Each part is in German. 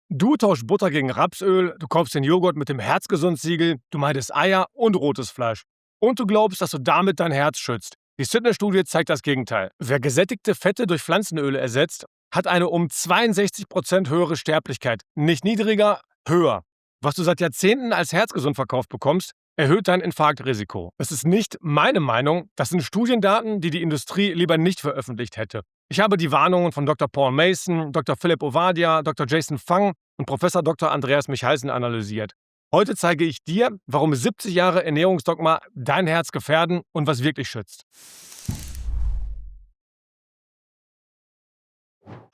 Du tauschst Butter gegen Rapsöl, du kaufst den Joghurt mit dem Herzgesund-Siegel, du meidest Eier und rotes Fleisch. Und du glaubst, dass du damit dein Herz schützt. Die Sydney-Studie zeigt das Gegenteil. Wer gesättigte Fette durch Pflanzenöle ersetzt, hat eine um 62% höhere Sterblichkeit. Nicht niedriger, höher. Was du seit Jahrzehnten als herzgesund verkauft bekommst, erhöht dein Infarktrisiko. Das ist nicht meine Meinung, das sind Studiendaten, die die Industrie lieber nicht veröffentlicht hätte. Ich habe die Warnungen von Dr. Paul Mason, Dr. Philipp Ovadia, Dr. Jason Fung und Professor Dr. Andreas Michalsen analysiert. Heute zeige ich dir, warum 70 Jahre Ernährungsdogma dein Herz gefährden und was wirklich schützt.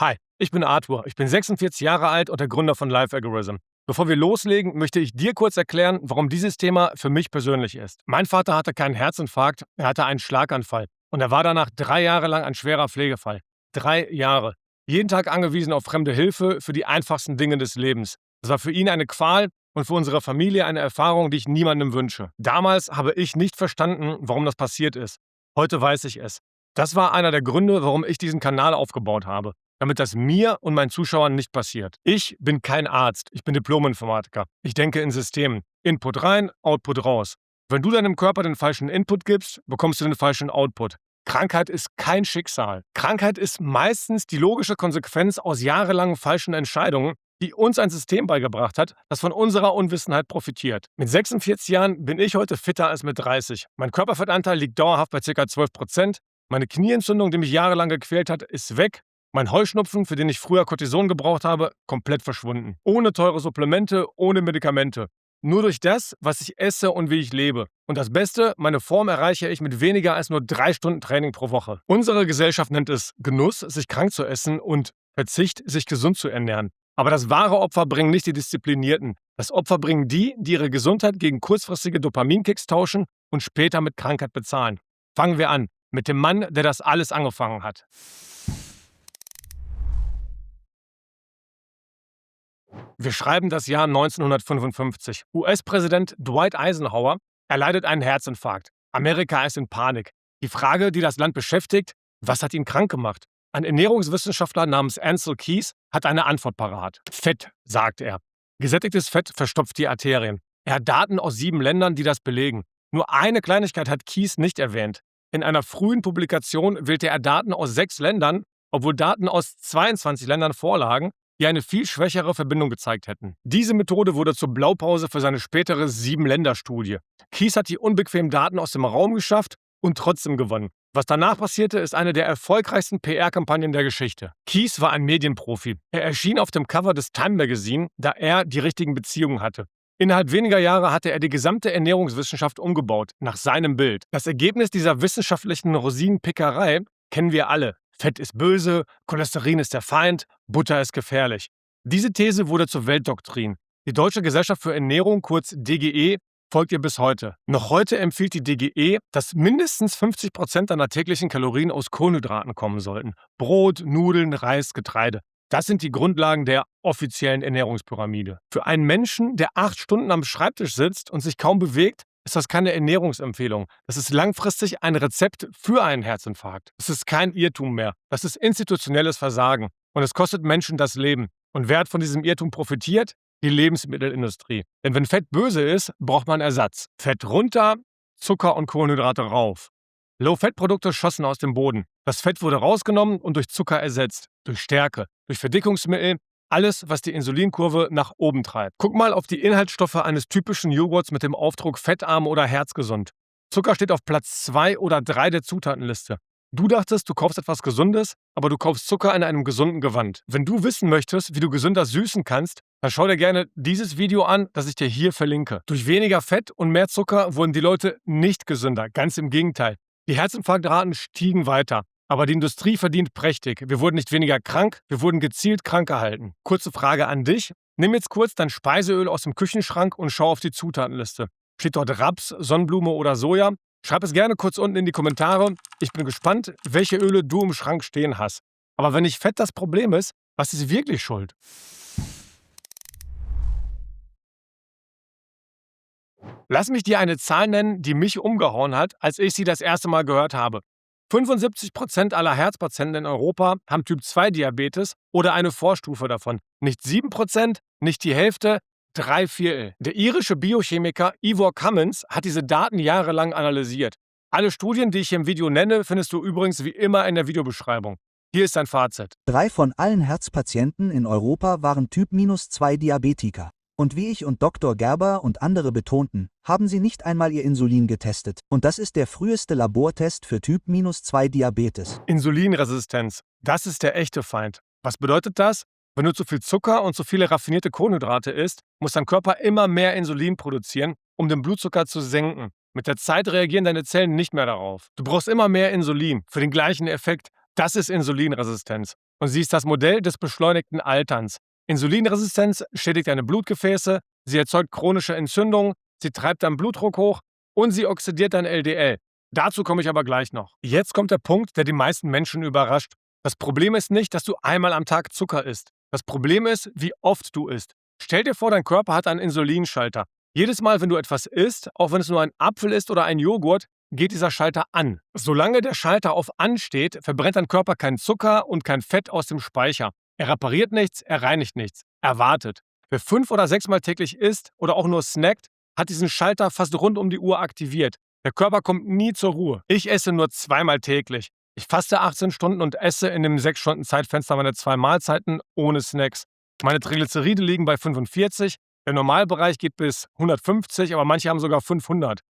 Hi, ich bin Arthur. Ich bin 46 Jahre alt und der Gründer von Life Algorithm. Bevor wir loslegen, möchte ich dir kurz erklären, warum dieses Thema für mich persönlich ist. Mein Vater hatte keinen Herzinfarkt, er hatte einen Schlaganfall. Und er war danach 3 Jahre lang ein schwerer Pflegefall. 3 Jahre. Jeden Tag angewiesen auf fremde Hilfe für die einfachsten Dinge des Lebens. Das war für ihn eine Qual und für unsere Familie eine Erfahrung, die ich niemandem wünsche. Damals habe ich nicht verstanden, warum das passiert ist. Heute weiß ich es. Das war einer der Gründe, warum ich diesen Kanal aufgebaut habe, damit das mir und meinen Zuschauern nicht passiert. Ich bin kein Arzt, ich bin Diplom-Informatiker. Ich denke in Systemen. Input rein, Output raus. Wenn du deinem Körper den falschen Input gibst, bekommst du den falschen Output. Krankheit ist kein Schicksal. Krankheit ist meistens die logische Konsequenz aus jahrelangen falschen Entscheidungen, die uns ein System beigebracht hat, das von unserer Unwissenheit profitiert. Mit 46 Jahren bin ich heute fitter als mit 30. Mein Körperfettanteil liegt dauerhaft bei ca. 12%. Meine Knieentzündung, die mich jahrelang gequält hat, ist weg. Mein Heuschnupfen, für den ich früher Cortison gebraucht habe, komplett verschwunden. Ohne teure Supplemente, ohne Medikamente. Nur durch das, was ich esse und wie ich lebe. Und das Beste, meine Form erreiche ich mit weniger als nur 3 Stunden Training pro Woche. Unsere Gesellschaft nennt es Genuss, sich krank zu essen, und Verzicht, sich gesund zu ernähren. Aber das wahre Opfer bringen nicht die Disziplinierten. Das Opfer bringen die, die ihre Gesundheit gegen kurzfristige Dopaminkicks tauschen und später mit Krankheit bezahlen. Fangen wir an. Mit dem Mann, der das alles angefangen hat. Wir schreiben das Jahr 1955. US-Präsident Dwight Eisenhower erleidet einen Herzinfarkt. Amerika ist in Panik. Die Frage, die das Land beschäftigt: Was hat ihn krank gemacht? Ein Ernährungswissenschaftler namens Ancel Keys hat eine Antwort parat. Fett, sagt er. Gesättigtes Fett verstopft die Arterien. Er hat Daten aus 7 Ländern, die das belegen. Nur eine Kleinigkeit hat Keys nicht erwähnt. In einer frühen Publikation wählte er Daten aus 6 Ländern, obwohl Daten aus 22 Ländern vorlagen, die eine viel schwächere Verbindung gezeigt hätten. Diese Methode wurde zur Blaupause für seine spätere 7-Länder-Studie. Keys hat die unbequemen Daten aus dem Raum geschafft und trotzdem gewonnen. Was danach passierte, ist eine der erfolgreichsten PR-Kampagnen der Geschichte. Keys war ein Medienprofi. Er erschien auf dem Cover des Time Magazine, da er die richtigen Beziehungen hatte. Innerhalb weniger Jahre hatte er die gesamte Ernährungswissenschaft umgebaut, nach seinem Bild. Das Ergebnis dieser wissenschaftlichen Rosinenpickerei kennen wir alle. Fett ist böse, Cholesterin ist der Feind, Butter ist gefährlich. Diese These wurde zur Weltdoktrin. Die Deutsche Gesellschaft für Ernährung, kurz DGE, folgt ihr bis heute. Noch heute empfiehlt die DGE, dass mindestens 50% deiner täglichen Kalorien aus Kohlenhydraten kommen sollten. Brot, Nudeln, Reis, Getreide. Das sind die Grundlagen der offiziellen Ernährungspyramide. Für einen Menschen, der 8 Stunden am Schreibtisch sitzt und sich kaum bewegt, ist das keine Ernährungsempfehlung. Das ist langfristig ein Rezept für einen Herzinfarkt. Es ist kein Irrtum mehr. Das ist institutionelles Versagen. Und es kostet Menschen das Leben. Und wer hat von diesem Irrtum profitiert? Die Lebensmittelindustrie. Denn wenn Fett böse ist, braucht man Ersatz. Fett runter, Zucker und Kohlenhydrate rauf. Low-Fett-Produkte schossen aus dem Boden. Das Fett wurde rausgenommen und durch Zucker ersetzt. Durch Stärke, durch Verdickungsmittel, alles, was die Insulinkurve nach oben treibt. Guck mal auf die Inhaltsstoffe eines typischen Joghurts mit dem Aufdruck fettarm oder herzgesund. Zucker steht auf Platz 2 oder 3 der Zutatenliste. Du dachtest, du kaufst etwas Gesundes, aber du kaufst Zucker in einem gesunden Gewand. Wenn du wissen möchtest, wie du gesünder süßen kannst, dann schau dir gerne dieses Video an, das ich dir hier verlinke. Durch weniger Fett und mehr Zucker wurden die Leute nicht gesünder, ganz im Gegenteil. Die Herzinfarktraten stiegen weiter. Aber die Industrie verdient prächtig. Wir wurden nicht weniger krank, wir wurden gezielt krank gehalten. Kurze Frage an dich. Nimm jetzt kurz dein Speiseöl aus dem Küchenschrank und schau auf die Zutatenliste. Steht dort Raps, Sonnenblume oder Soja? Schreib es gerne kurz unten in die Kommentare. Ich bin gespannt, welche Öle du im Schrank stehen hast. Aber wenn nicht Fett das Problem ist, was ist wirklich schuld? Lass mich dir eine Zahl nennen, die mich umgehauen hat, als ich sie das erste Mal gehört habe. 75% aller Herzpatienten in Europa haben Typ-2-Diabetes oder eine Vorstufe davon. Nicht 7%, nicht die Hälfte, 3/4. Der irische Biochemiker Ivor Cummins hat diese Daten jahrelang analysiert. Alle Studien, die ich hier im Video nenne, findest du übrigens wie immer in der Videobeschreibung. Hier ist sein Fazit. 3 von allen Herzpatienten in Europa waren Typ-2 Diabetiker. Und wie ich und Dr. Gerber und andere betonten, haben sie nicht einmal ihr Insulin getestet. Und das ist der früheste Labortest für Typ-2 Diabetes. Insulinresistenz. Das ist der echte Feind. Was bedeutet das? Wenn du zu viel Zucker und zu viele raffinierte Kohlenhydrate isst, muss dein Körper immer mehr Insulin produzieren, um den Blutzucker zu senken. Mit der Zeit reagieren deine Zellen nicht mehr darauf. Du brauchst immer mehr Insulin für den gleichen Effekt. Das ist Insulinresistenz. Und sie ist das Modell des beschleunigten Alterns. Insulinresistenz schädigt deine Blutgefäße, sie erzeugt chronische Entzündungen, sie treibt deinen Blutdruck hoch und sie oxidiert dein LDL. Dazu komme ich aber gleich noch. Jetzt kommt der Punkt, der die meisten Menschen überrascht. Das Problem ist nicht, dass du einmal am Tag Zucker isst. Das Problem ist, wie oft du isst. Stell dir vor, dein Körper hat einen Insulinschalter. Jedes Mal, wenn du etwas isst, auch wenn es nur ein Apfel ist oder ein Joghurt, geht dieser Schalter an. Solange der Schalter auf an steht, verbrennt dein Körper kein Zucker und kein Fett aus dem Speicher. Er repariert nichts, er reinigt nichts. Er wartet. Wer 5 oder 6 Mal täglich isst oder auch nur snackt, hat diesen Schalter fast rund um die Uhr aktiviert. Der Körper kommt nie zur Ruhe. Ich esse nur 2-mal täglich. Ich faste 18 Stunden und esse in dem 6-Stunden-Zeitfenster meine 2 Mahlzeiten ohne Snacks. Meine Triglyceride liegen bei 45, der Normalbereich geht bis 150, aber manche haben sogar 500.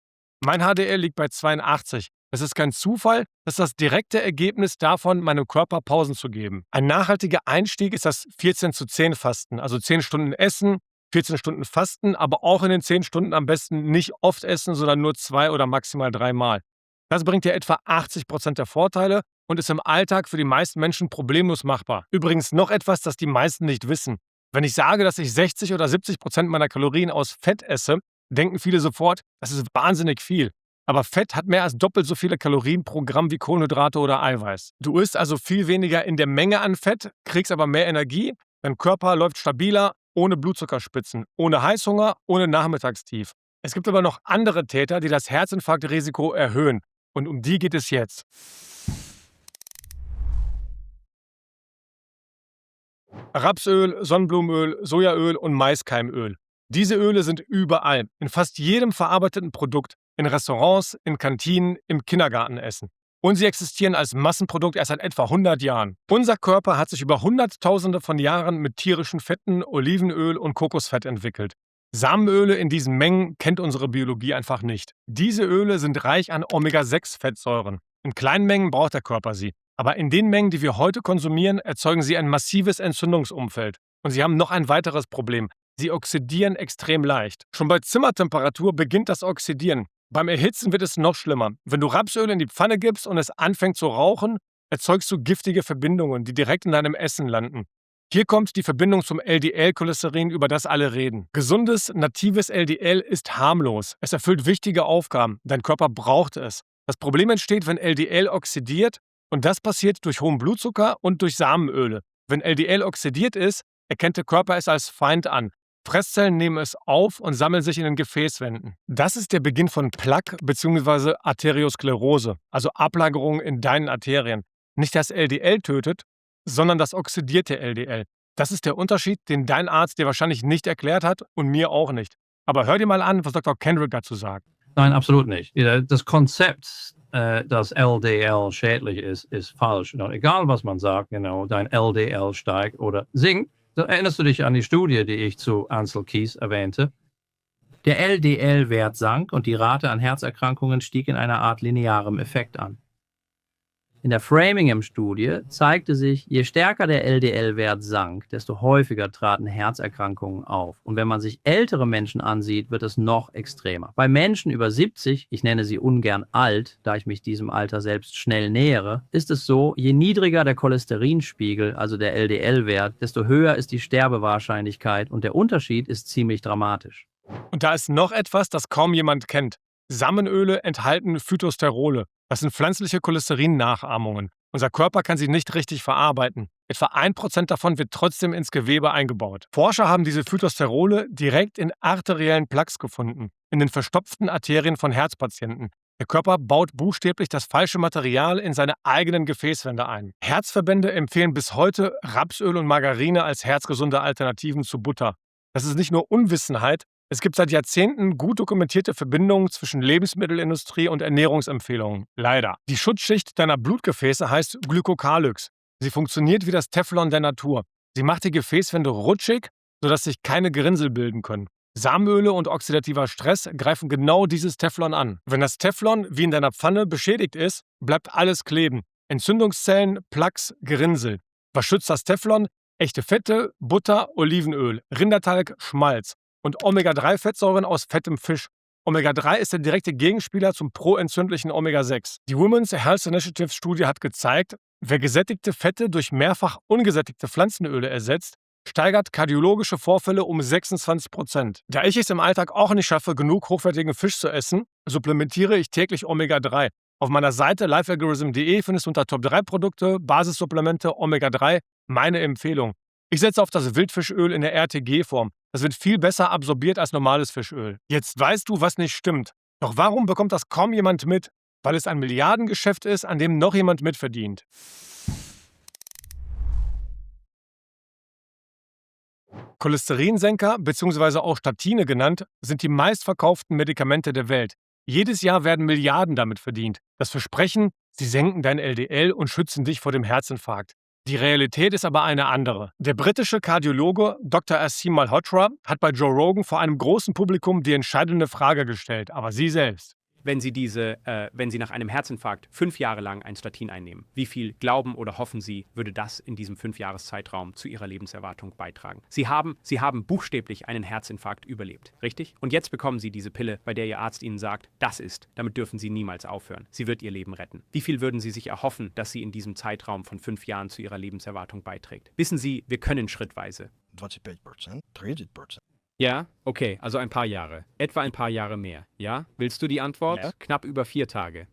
Mein HDL liegt bei 82. Es ist kein Zufall, das ist das direkte Ergebnis davon, meinem Körper Pausen zu geben. Ein nachhaltiger Einstieg ist das 14:10-Fasten, also 10 Stunden essen, 14 Stunden fasten, aber auch in den 10 Stunden am besten nicht oft essen, sondern nur 2 oder maximal 3 Mal. Das bringt dir etwa 80% der Vorteile und ist im Alltag für die meisten Menschen problemlos machbar. Übrigens noch etwas, das die meisten nicht wissen. Wenn ich sage, dass ich 60 oder 70% meiner Kalorien aus Fett esse, denken viele sofort, das ist wahnsinnig viel. Aber Fett hat mehr als doppelt so viele Kalorien pro Gramm wie Kohlenhydrate oder Eiweiß. Du isst also viel weniger in der Menge an Fett, kriegst aber mehr Energie, dein Körper läuft stabiler, ohne Blutzuckerspitzen, ohne Heißhunger, ohne Nachmittagstief. Es gibt aber noch andere Täter, die das Herzinfarktrisiko erhöhen. Und um die geht es jetzt. Rapsöl, Sonnenblumenöl, Sojaöl und Maiskeimöl. Diese Öle sind überall, in fast jedem verarbeiteten Produkt, in Restaurants, in Kantinen, im Kindergartenessen. Und sie existieren als Massenprodukt erst seit etwa 100 Jahren. Unser Körper hat sich über Hunderttausende von Jahren mit tierischen Fetten, Olivenöl und Kokosfett entwickelt. Samenöle in diesen Mengen kennt unsere Biologie einfach nicht. Diese Öle sind reich an Omega-6-Fettsäuren. In kleinen Mengen braucht der Körper sie. Aber in den Mengen, die wir heute konsumieren, erzeugen sie ein massives Entzündungsumfeld. Und sie haben noch ein weiteres Problem. Sie oxidieren extrem leicht. Schon bei Zimmertemperatur beginnt das Oxidieren. Beim Erhitzen wird es noch schlimmer. Wenn du Rapsöl in die Pfanne gibst und es anfängt zu rauchen, erzeugst du giftige Verbindungen, die direkt in deinem Essen landen. Hier kommt die Verbindung zum LDL-Cholesterin, über das alle reden. Gesundes, natives LDL ist harmlos. Es erfüllt wichtige Aufgaben. Dein Körper braucht es. Das Problem entsteht, wenn LDL oxidiert, und das passiert durch hohen Blutzucker und durch Samenöle. Wenn LDL oxidiert ist, erkennt der Körper es als Feind an. Fresszellen nehmen es auf und sammeln sich in den Gefäßwänden. Das ist der Beginn von Plaque bzw. Arteriosklerose, also Ablagerungen in deinen Arterien. Nicht das LDL tötet, sondern das oxidierte LDL. Das ist der Unterschied, den dein Arzt dir wahrscheinlich nicht erklärt hat und mir auch nicht. Aber hör dir mal an, was Dr. Kendrick dazu sagt. Nein, absolut nicht. Das Konzept, dass LDL schädlich ist falsch. Egal, was man sagt, dein LDL steigt oder sinkt. Da erinnerst du dich an die Studie, die ich zu Ansel Keys erwähnte? Der LDL-Wert sank und die Rate an Herzerkrankungen stieg in einer Art linearem Effekt an. In der Framingham-Studie zeigte sich, je stärker der LDL-Wert sank, desto häufiger traten Herzerkrankungen auf. Und wenn man sich ältere Menschen ansieht, wird es noch extremer. Bei Menschen über 70, ich nenne sie ungern alt, da ich mich diesem Alter selbst schnell nähere, ist es so, je niedriger der Cholesterinspiegel, also der LDL-Wert, desto höher ist die Sterbewahrscheinlichkeit und der Unterschied ist ziemlich dramatisch. Und da ist noch etwas, das kaum jemand kennt. Samenöle enthalten Phytosterole. Das sind pflanzliche Cholesterin-Nachahmungen. Unser Körper kann sie nicht richtig verarbeiten. Etwa 1% davon wird trotzdem ins Gewebe eingebaut. Forscher haben diese Phytosterole direkt in arteriellen Plaques gefunden, in den verstopften Arterien von Herzpatienten. Der Körper baut buchstäblich das falsche Material in seine eigenen Gefäßwände ein. Herzverbände empfehlen bis heute Rapsöl und Margarine als herzgesunde Alternativen zu Butter. Das ist nicht nur Unwissenheit, es gibt seit Jahrzehnten gut dokumentierte Verbindungen zwischen Lebensmittelindustrie und Ernährungsempfehlungen. Leider. Die Schutzschicht deiner Blutgefäße heißt Glykokalyx. Sie funktioniert wie das Teflon der Natur. Sie macht die Gefäßwände rutschig, sodass sich keine Gerinnsel bilden können. Samenöle und oxidativer Stress greifen genau dieses Teflon an. Wenn das Teflon wie in deiner Pfanne beschädigt ist, bleibt alles kleben. Entzündungszellen, Plaques, Gerinnsel. Was schützt das Teflon? Echte Fette, Butter, Olivenöl, Rindertalg, Schmalz und Omega-3-Fettsäuren aus fettem Fisch. Omega-3 ist der direkte Gegenspieler zum proentzündlichen Omega-6. Die Women's Health Initiative-Studie hat gezeigt, wer gesättigte Fette durch mehrfach ungesättigte Pflanzenöle ersetzt, steigert kardiologische Vorfälle um 26%. Da ich es im Alltag auch nicht schaffe, genug hochwertigen Fisch zu essen, supplementiere ich täglich Omega-3. Auf meiner Seite lifealgorithm.de findest du unter Top 3 Produkte, Basissupplemente, Omega-3 meine Empfehlung. Ich setze auf das Wildfischöl in der RTG-Form. Das wird viel besser absorbiert als normales Fischöl. Jetzt weißt du, was nicht stimmt. Doch warum bekommt das kaum jemand mit? Weil es ein Milliardengeschäft ist, an dem noch jemand mitverdient. Cholesterinsenker bzw. auch Statine genannt, sind die meistverkauften Medikamente der Welt. Jedes Jahr werden Milliarden damit verdient. Das Versprechen, sie senken dein LDL und schützen dich vor dem Herzinfarkt. Die Realität ist aber eine andere. Der britische Kardiologe Dr. Asim Malhotra hat bei Joe Rogan vor einem großen Publikum die entscheidende Frage gestellt, aber Sie selbst. Wenn Sie nach einem Herzinfarkt 5 Jahre lang ein Statin einnehmen, wie viel glauben oder hoffen Sie, würde das in diesem 5-Jahres-Zeitraum zu Ihrer Lebenserwartung beitragen? Sie haben buchstäblich einen Herzinfarkt überlebt, richtig? Und jetzt bekommen Sie diese Pille, bei der Ihr Arzt Ihnen sagt, damit dürfen Sie niemals aufhören. Sie wird Ihr Leben retten. Wie viel würden Sie sich erhoffen, dass sie in diesem Zeitraum von 5 Jahren zu Ihrer Lebenserwartung beiträgt? Wissen Sie, wir können schrittweise. 25%, 30%. Ja, okay, also ein paar Jahre. Etwa ein paar Jahre mehr. Ja? Willst du die Antwort? Ja. Knapp über 4 Tage.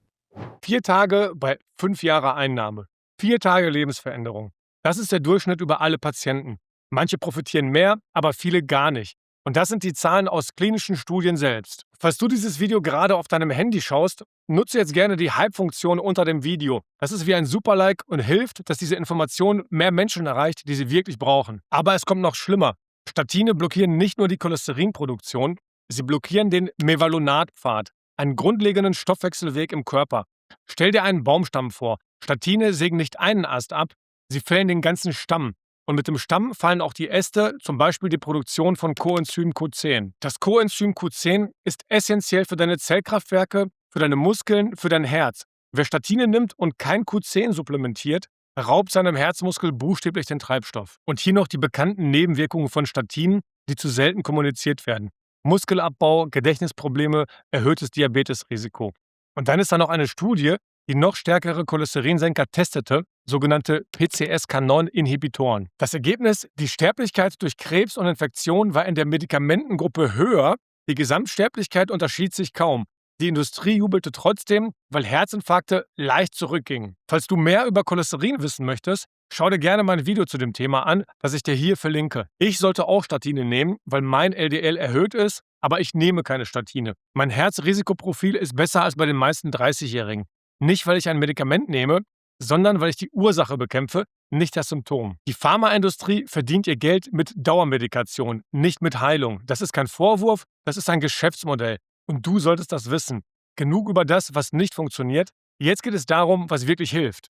4 Tage bei 5 Jahre Einnahme. 4 Tage Lebensveränderung. Das ist der Durchschnitt über alle Patienten. Manche profitieren mehr, aber viele gar nicht. Und das sind die Zahlen aus klinischen Studien selbst. Falls du dieses Video gerade auf deinem Handy schaust, nutze jetzt gerne die Hype-Funktion unter dem Video. Das ist wie ein Super-Like und hilft, dass diese Information mehr Menschen erreicht, die sie wirklich brauchen. Aber es kommt noch schlimmer. Statine blockieren nicht nur die Cholesterinproduktion, sie blockieren den Mevalonatpfad, einen grundlegenden Stoffwechselweg im Körper. Stell dir einen Baumstamm vor. Statine sägen nicht einen Ast ab, sie fällen den ganzen Stamm. Und mit dem Stamm fallen auch die Äste, zum Beispiel die Produktion von Coenzym Q10. Das Coenzym Q10 ist essentiell für deine Zellkraftwerke, für deine Muskeln, für dein Herz. Wer Statine nimmt und kein Q10 supplementiert, raubt seinem Herzmuskel buchstäblich den Treibstoff. Und hier noch die bekannten Nebenwirkungen von Statinen, die zu selten kommuniziert werden. Muskelabbau, Gedächtnisprobleme, erhöhtes Diabetesrisiko. Und dann ist da noch eine Studie, die noch stärkere Cholesterinsenker testete, sogenannte PCSK9-Inhibitoren. Das Ergebnis, die Sterblichkeit durch Krebs und Infektion war in der Medikamentengruppe höher, die Gesamtsterblichkeit unterschied sich kaum. Die Industrie jubelte trotzdem, weil Herzinfarkte leicht zurückgingen. Falls du mehr über Cholesterin wissen möchtest, schau dir gerne mein Video zu dem Thema an, das ich dir hier verlinke. Ich sollte auch Statine nehmen, weil mein LDL erhöht ist, aber ich nehme keine Statine. Mein Herzrisikoprofil ist besser als bei den meisten 30-Jährigen. Nicht, weil ich ein Medikament nehme, sondern weil ich die Ursache bekämpfe, nicht das Symptom. Die Pharmaindustrie verdient ihr Geld mit Dauermedikation, nicht mit Heilung. Das ist kein Vorwurf, das ist ein Geschäftsmodell. Und du solltest das wissen. Genug über das, was nicht funktioniert. Jetzt geht es darum, was wirklich hilft.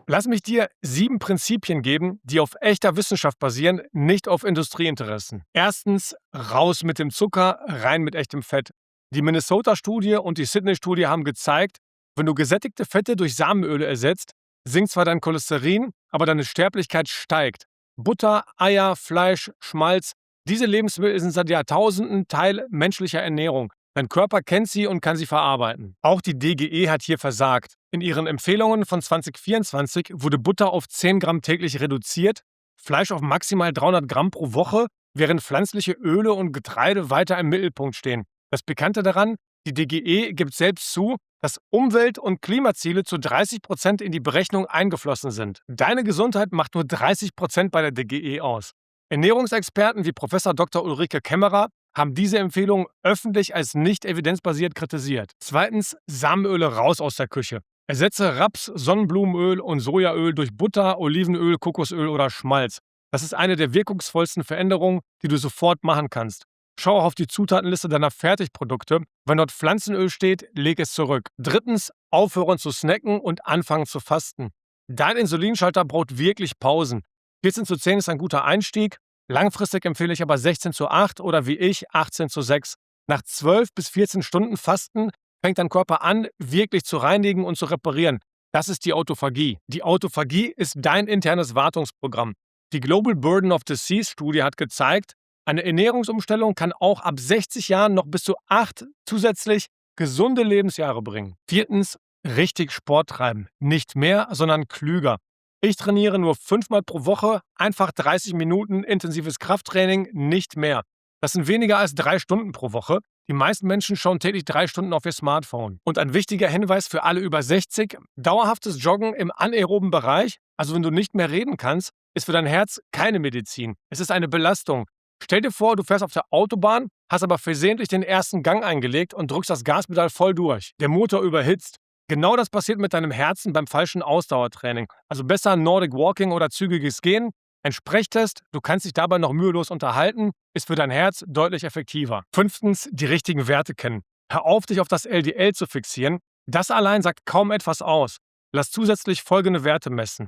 Lass mich dir 7 Prinzipien geben, die auf echter Wissenschaft basieren, nicht auf Industrieinteressen. Erstens, raus mit dem Zucker, rein mit echtem Fett. Die Minnesota-Studie und die Sydney-Studie haben gezeigt, wenn du gesättigte Fette durch Samenöle ersetzt, sinkt zwar dein Cholesterin, aber deine Sterblichkeit steigt. Butter, Eier, Fleisch, Schmalz, diese Lebensmittel sind seit Jahrtausenden Teil menschlicher Ernährung. Dein Körper kennt sie und kann sie verarbeiten. Auch die DGE hat hier versagt. In ihren Empfehlungen von 2024 wurde Butter auf 10 Gramm täglich reduziert, Fleisch auf maximal 300 Gramm pro Woche, während pflanzliche Öle und Getreide weiter im Mittelpunkt stehen. Das Pikante daran, die DGE gibt selbst zu, dass Umwelt- und Klimaziele zu 30% in die Berechnung eingeflossen sind. Deine Gesundheit macht nur 30% bei der DGE aus. Ernährungsexperten wie Prof. Dr. Ulrike Kämmerer haben diese Empfehlungen öffentlich als nicht evidenzbasiert kritisiert. Zweitens, Samenöle raus aus der Küche. Ersetze Raps-, Sonnenblumenöl und Sojaöl durch Butter, Olivenöl, Kokosöl oder Schmalz. Das ist eine der wirkungsvollsten Veränderungen, die du sofort machen kannst. Schau auch auf die Zutatenliste deiner Fertigprodukte. Wenn dort Pflanzenöl steht, leg es zurück. Drittens, aufhören zu snacken und anfangen zu fasten. Dein Insulinschalter braucht wirklich Pausen. 14:10 ist ein guter Einstieg. Langfristig empfehle ich aber 16:8 oder wie ich 18:6. Nach 12 bis 14 Stunden Fasten fängt dein Körper an, wirklich zu reinigen und zu reparieren. Das ist die Autophagie. Die Autophagie ist dein internes Wartungsprogramm. Die Global Burden of Disease Studie hat gezeigt, eine Ernährungsumstellung kann auch ab 60 Jahren noch bis zu 8 zusätzlich gesunde Lebensjahre bringen. Viertens, richtig Sport treiben. Nicht mehr, sondern klüger. Ich trainiere nur 5-mal pro Woche, einfach 30 Minuten intensives Krafttraining, nicht mehr. Das sind weniger als 3 Stunden pro Woche. Die meisten Menschen schauen täglich 3 Stunden auf ihr Smartphone. Und ein wichtiger Hinweis für alle über 60, dauerhaftes Joggen im anaeroben Bereich, also wenn du nicht mehr reden kannst, ist für dein Herz keine Medizin. Es ist eine Belastung. Stell dir vor, du fährst auf der Autobahn, hast aber versehentlich den ersten Gang eingelegt und drückst das Gaspedal voll durch. Der Motor überhitzt. Genau das passiert mit deinem Herzen beim falschen Ausdauertraining. Also besser Nordic Walking oder zügiges Gehen. Ein Sprechtest, du kannst dich dabei noch mühelos unterhalten, ist für dein Herz deutlich effektiver. Fünftens, die richtigen Werte kennen. Hör auf, dich auf das LDL zu fixieren. Das allein sagt kaum etwas aus. Lass zusätzlich folgende Werte messen.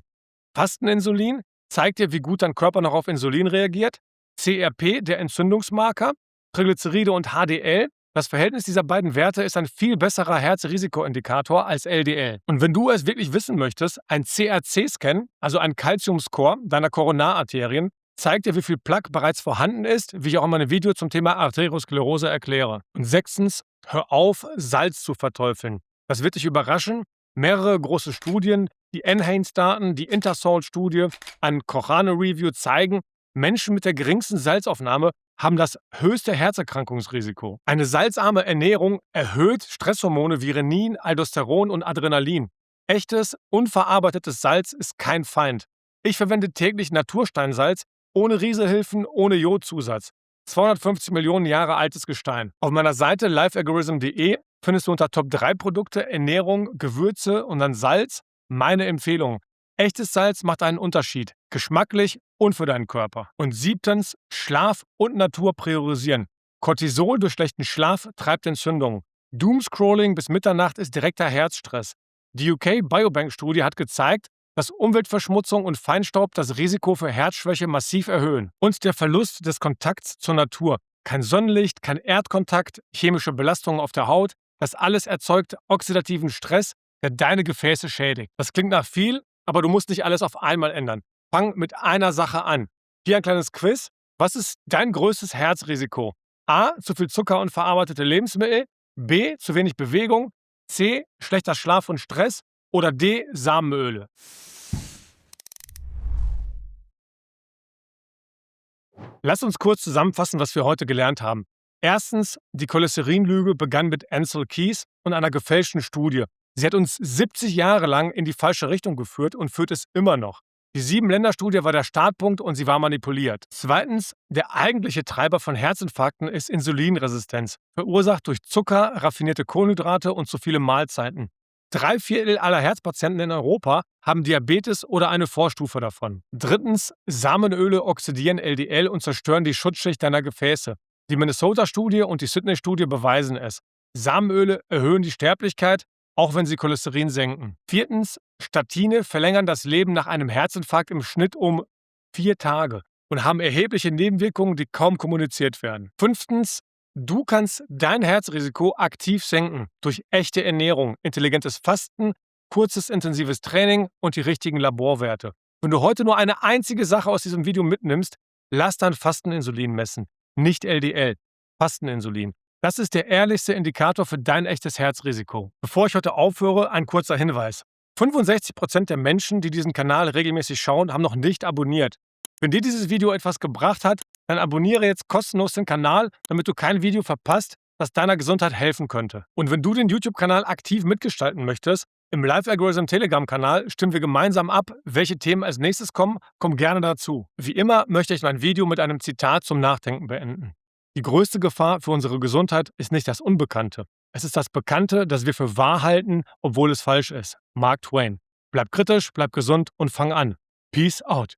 Fasteninsulin zeigt dir, wie gut dein Körper noch auf Insulin reagiert. CRP, der Entzündungsmarker. Triglyceride und HDL. Das Verhältnis dieser beiden Werte ist ein viel besserer Herzrisikoindikator als LDL. Und wenn du es wirklich wissen möchtest, ein CRC-Scan, also ein Calcium-Score deiner Koronararterien, zeigt dir, wie viel Plaque bereits vorhanden ist, wie ich auch in meinem Video zum Thema Arteriosklerose erkläre. Und sechstens, hör auf, Salz zu verteufeln. Das wird dich überraschen. Mehrere große Studien, die NHANES-Daten, die Intersalt-Studie, ein Cochrane-Review zeigen, Menschen mit der geringsten Salzaufnahme haben das höchste Herzerkrankungsrisiko. Eine salzarme Ernährung erhöht Stresshormone wie Renin, Aldosteron und Adrenalin. Echtes, unverarbeitetes Salz ist kein Feind. Ich verwende täglich Natursteinsalz, ohne Rieselhilfen, ohne Jodzusatz. 250 Millionen Jahre altes Gestein. Auf meiner Seite lifealgorithm.de findest du unter Top 3 Produkte Ernährung, Gewürze und dann Salz meine Empfehlung. Echtes Salz macht einen Unterschied, geschmacklich und für deinen Körper. Und siebtens, Schlaf und Natur priorisieren. Cortisol durch schlechten Schlaf treibt Entzündungen. Doomscrolling bis Mitternacht ist direkter Herzstress. Die UK Biobank-Studie hat gezeigt, dass Umweltverschmutzung und Feinstaub das Risiko für Herzschwäche massiv erhöhen. Und der Verlust des Kontakts zur Natur. Kein Sonnenlicht, kein Erdkontakt, chemische Belastungen auf der Haut. Das alles erzeugt oxidativen Stress, der deine Gefäße schädigt. Das klingt nach viel, aber du musst nicht alles auf einmal ändern. Fang mit einer Sache an. Hier ein kleines Quiz. Was ist dein größtes Herzrisiko? A. Zu viel Zucker und verarbeitete Lebensmittel. B. Zu wenig Bewegung. C. Schlechter Schlaf und Stress. Oder D. Samenöle. Lass uns kurz zusammenfassen, was wir heute gelernt haben. Erstens, die Cholesterinlüge begann mit Ancel Keys und einer gefälschten Studie. Sie hat uns 70 Jahre lang in die falsche Richtung geführt und führt es immer noch. Die 7-Länder-Studie war der Startpunkt und sie war manipuliert. Zweitens, der eigentliche Treiber von Herzinfarkten ist Insulinresistenz, verursacht durch Zucker, raffinierte Kohlenhydrate und zu viele Mahlzeiten. 3/4 aller Herzpatienten in Europa haben Diabetes oder eine Vorstufe davon. Drittens, Samenöle oxidieren LDL und zerstören die Schutzschicht deiner Gefäße. Die Minnesota-Studie und die Sydney-Studie beweisen es. Samenöle erhöhen die Sterblichkeit, auch wenn sie Cholesterin senken. Viertens, Statine verlängern das Leben nach einem Herzinfarkt im Schnitt um 4 Tage und haben erhebliche Nebenwirkungen, die kaum kommuniziert werden. Fünftens, du kannst dein Herzrisiko aktiv senken durch echte Ernährung, intelligentes Fasten, kurzes intensives Training und die richtigen Laborwerte. Wenn du heute nur eine einzige Sache aus diesem Video mitnimmst, lass dein Fasteninsulin messen, nicht LDL, Fasteninsulin. Das ist der ehrlichste Indikator für dein echtes Herzrisiko. Bevor ich heute aufhöre, ein kurzer Hinweis. 65% der Menschen, die diesen Kanal regelmäßig schauen, haben noch nicht abonniert. Wenn dir dieses Video etwas gebracht hat, dann abonniere jetzt kostenlos den Kanal, damit du kein Video verpasst, das deiner Gesundheit helfen könnte. Und wenn du den YouTube-Kanal aktiv mitgestalten möchtest, im Life Algorithm Telegram-Kanal stimmen wir gemeinsam ab, welche Themen als nächstes kommen, komm gerne dazu. Wie immer möchte ich mein Video mit einem Zitat zum Nachdenken beenden. Die größte Gefahr für unsere Gesundheit ist nicht das Unbekannte. Es ist das Bekannte, das wir für wahr halten, obwohl es falsch ist. Mark Twain. Bleib kritisch, bleib gesund und fang an. Peace out.